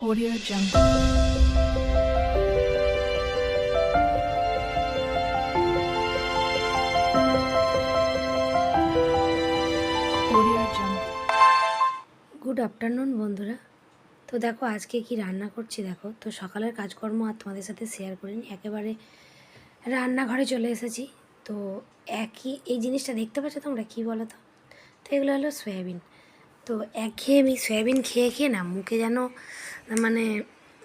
Audio Jungle. Audio Jungle. Good afternoon বন্ধুরা। তো দেখো আজকে কি রান্না করছি দেখো। তো সকালের কাজকর্ম আর তোমাদের সাথে শেয়ার করিনি, একেবারে রান্নাঘরে চলে এসেছি। তো এই জিনিসটা দেখতে পাচ্ছ তোমরা, কী বলো তো? তো এগুলো হলো সয়াবিন। তো একঘেয়েমি সয়াবিন খেয়ে খেয়ে না মুখে যেন মানে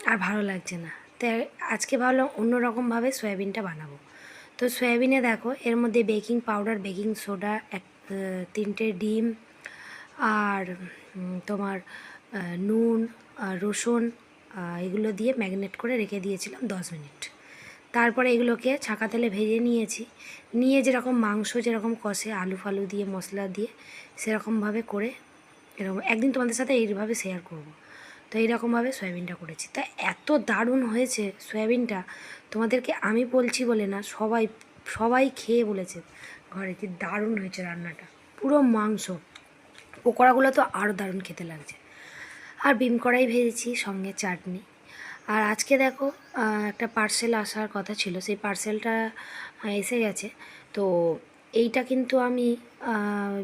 আর ভালো লাগছে না। তো আজকে ভাবলাম অন্যরকমভাবে সয়াবিনটা বানাবো। তো সয়াবিনে দেখো এর মধ্যে বেকিং পাউডার, বেকিং সোডা, 3টে ডিম, আর তোমার নুন, রসুন, এগুলো দিয়ে ম্যারিনেট করে রেখে দিয়েছিলাম 10 মিনিট। তারপরে এগুলোকে ছাঁকা তেলে ভেজে নিয়েছি। নিয়ে যেরকম মাংস যেরকম কষে আলু ফালু দিয়ে মশলা দিয়ে সেরকমভাবে করে এরকম একদিন তোমাদের সাথে এইভাবে শেয়ার করব। তো এইরকমভাবে সয়াবিনটা করেছি। তা এত দারুণ হয়েছে সয়াবিনটা, তোমাদেরকে আমি বলছি বলে না, সবাই সবাই খেয়ে বলেছে ঘরে কি দারুণ হয়েছে রান্নাটা। পুরো মাংস, পকোড়াগুলো তো আরও দারুণ খেতে লাগছে। আর বিম কড়াই ভেজেছি, সঙ্গে চাটনি। আর আজকে দেখো একটা পার্সেল আসার কথা ছিল, সেই পার্সেলটা এসে গেছে। তো এইটা কিন্তু আমি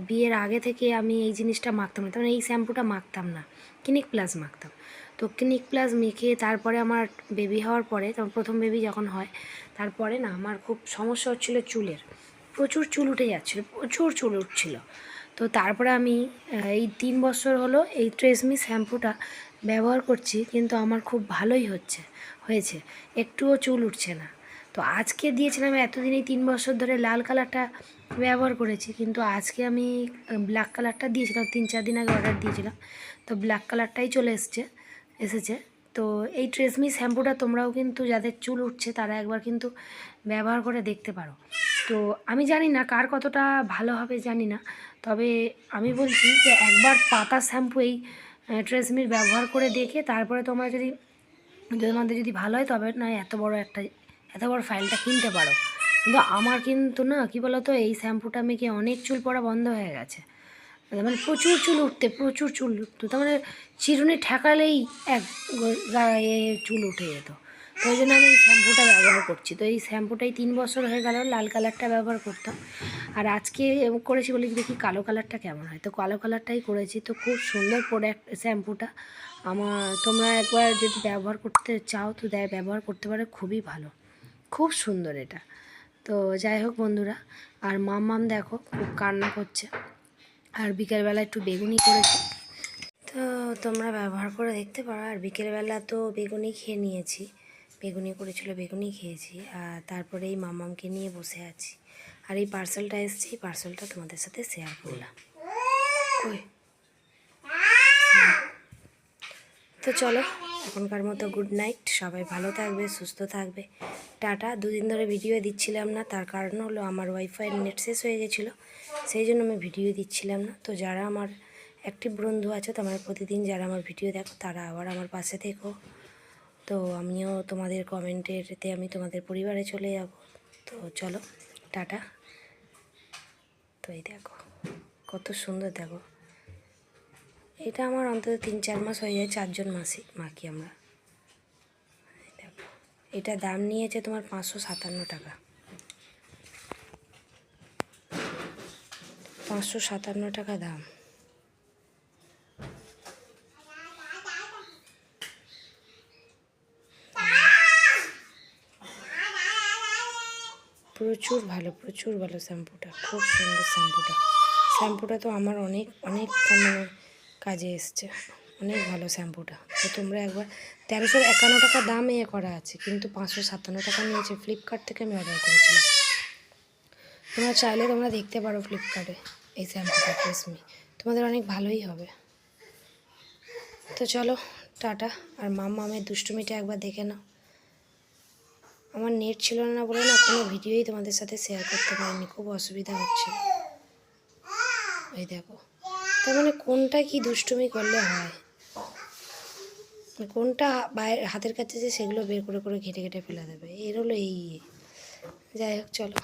বিয়ের আগে থেকে আমি এই জিনিসটা মাখতাম না, মানে এই শ্যাম্পুটা মাখতাম না, ক্লিনিক প্লাস মাখতাম। তো ক্লিনিক প্লাস মেখে তারপরে আমার বেবি হওয়ার পরে, তখন প্রথম বেবি যখন হয় তারপরে না আমার খুব সমস্যা হচ্ছিলো চুলের, প্রচুর চুল উঠে যাচ্ছিলো, প্রচুর চুল উঠছিলো। তো তারপরে আমি এই 3 বছর হলো এই ট্রেসমি শ্যাম্পুটা ব্যবহার করছি, কিন্তু আমার খুব ভালোই হয়েছে, একটুও চুল উঠছে না। তো আজকে দিয়েছিলাম, এতদিন এই 3 বছর ধরে লাল কালারটা ব্যবহার করেছি, কিন্তু আজকে আমি ব্ল্যাক কালারটা দিয়েছিলাম, 3-4 দিন আগে অর্ডার দিয়েছিলাম। তো ব্ল্যাক কালারটাই চলে এসেছে। তো এই ট্রেসমি শ্যাম্পুটা তোমরাও কিন্তু যাদের চুল উঠছে তারা একবার কিন্তু ব্যবহার করে দেখতে পারো। তো আমি জানি না কার কতটা ভালো হবে জানি না, তবে আমি বলছি যে একবার পাতা শ্যাম্পু এই ট্রেসমির ব্যবহার করে দেখে তারপরে তোমরা যদি তোমাদের যদি ভালো হয় তবে না এত বড় ফাইলটা কিনতে পারো। কিন্তু আমার কিন্তু না, কী বলো তো, এই শ্যাম্পুটা মেখে অনেক চুল পড়া বন্ধ হয়ে গেছে। মানে প্রচুর চুল উঠতো, তার মানে চিরুনি ঠেকালেই এক গায়ে চুল উঠে যেত। তো ওই জন্য আমি এই শ্যাম্পুটা ব্যবহার করছি। তো এই শ্যাম্পুটাই 3 বছর হয়ে গেল লাল কালারটা ব্যবহার করতাম, আর আজকে করেছি বলে দেখি কালো কালারটা কেমন হয়। তো কালো কালারটাই করেছি। তো খুব সুন্দর প্রোডাক্ট শ্যাম্পুটা। তোমরা একবার যদি ব্যবহার করতে চাও তো ব্যবহার করতে পারো, খুবই ভালো, খুব সুন্দর এটা। তো যাই হোক বন্ধুরা, আর মাম্মাম দেখো খুব কান্না করছে। আর বিকেলবেলা একটু বেগুনি করেছি, তো তোমরা ব্যবহার করে দেখতে পারো। আর বিকেলবেলা তো বেগুনি খেয়ে নিয়েছি, বেগুনি করেছিল, বেগুনি খেয়েছি। আর তারপরে এই মামামকে নিয়ে বসে আছি। আর এই পার্সেলটা এসেছে, এই পার্সেলটা তোমাদের সাথে শেয়ার করলাম। তো চলো এখনকার মতো গুড নাইট, সবাই ভালো থাকবে, সুস্থ থাকবে, টাটা। 2 দিন ধরে ভিডিও দিচ্ছিলাম না, তার কারণ হলো আমার ওয়াইফাইয়ের নেট শেষ হয়ে গেছিলো, সেই জন্য আমি ভিডিও দিচ্ছিলাম না। তো যারা আমার অ্যাক্টিভ বন্ধু আছে, তোমরা প্রতিদিন যারা আমার ভিডিও দেখো তারা আবার আমার পাশে থেকো। তো আমিও তোমাদের কমেন্টেরতে আমি তোমাদের পরিবারে চলে যাব। তো চলো টাটা। তো এই দেখো কত সুন্দর, দেখো এটা আমার অন্তত 3-4 মাস হয়ে যায়, 4জন মাখি আমরা। দেখো এটা দাম নিয়েছে তোমার 557 টাকা, 557 টাকা দাম। প্রচুর ভালো শ্যাম্পুটা, খুব সুন্দর শ্যাম্পুটা তো আমার অনেক মানে কাজে এসছে, অনেক ভালো শ্যাম্পুটা। তো তোমরা একবার 1351 টাকা দাম করা আছে, কিন্তু 557 টাকা নিয়েছে। ফ্লিপকার্ট থেকে আমি অর্ডার করেছিলাম, তোমরা চাইলে তোমরা দেখতে পারো ফ্লিপকার্টে এই শ্যাম্পুটা ট্রেসমি, তোমাদের অনেক ভালোই হবে। তো চলো টাটা। আর মামের দুষ্টুমিটা একবার দেখে নাও। আমার নেট ছিল না বলে না কোনো ভিডিওই তোমাদের সাথে শেয়ার করতে পারিনি, খুব অসুবিধা হচ্ছিল। ওই দেখো, তার মানে কোনটা কি দুষ্টুমি করলে হয়, কোনটা বাইরে হাতের কাছে যে সেগুলো বের করে ঘেটে ফেলে দেবে, এর হলো এই। যাই হোক চলো।